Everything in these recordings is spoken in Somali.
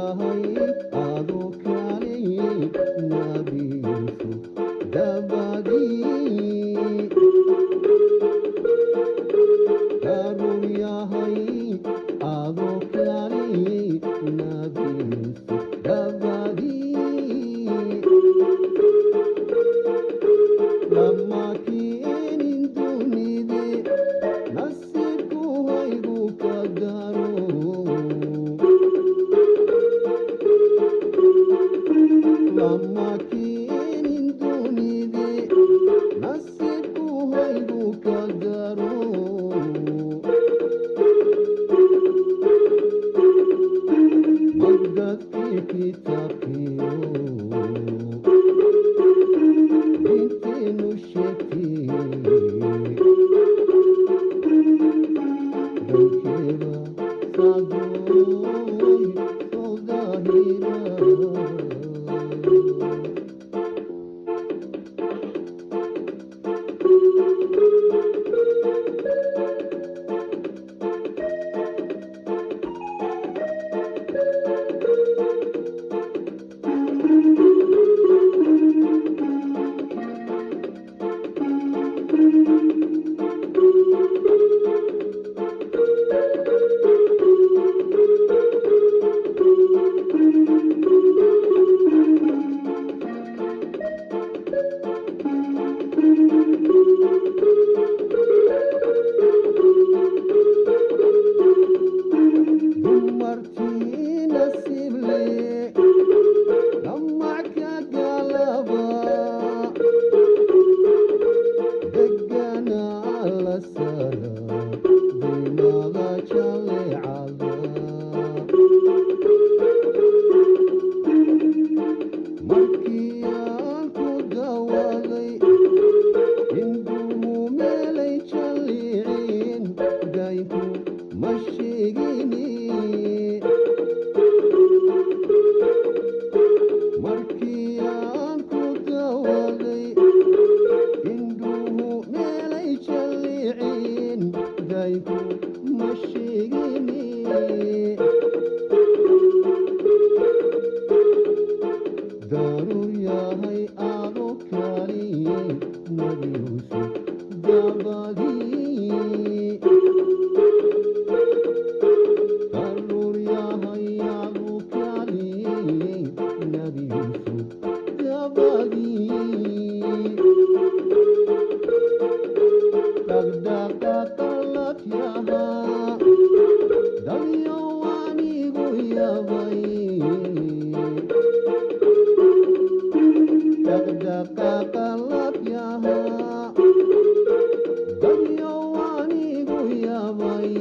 yahay adoo kaalay nabi yuusuf dabadii daruur yahay adoo kaalay nabi yuusuf dabadii lama keenin dunide nasiibku haygu ka daro lama keenin dunide nasiibku haygu ka daro magdadkii kitaabkiyo intaynu sheegtay dalkeeda saadoy soo daahira dumarkii nasiib leh dhamacka galaba deganaa la sara daymada jaleecada markii aan ku dawaday induhu meelay jaliicin daynku ma sheegini markii aan ku dawaday induhu meelay jaliicin daynku ma sheegini daruur yahay adoo kaalay nabi yuusuf dabadii daruur yahay adoo kaalay nabi yuusuf dabadii dhaqdhaqaaqa lafyaha dalyo anigu yabay dhaqdhaqaaqa lafyaha dalyo anigu yabay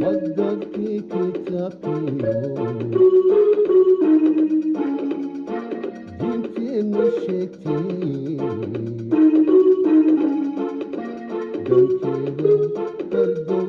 magdadkii kitaabkiyo diinteennu sheegtay dalkeeda fardo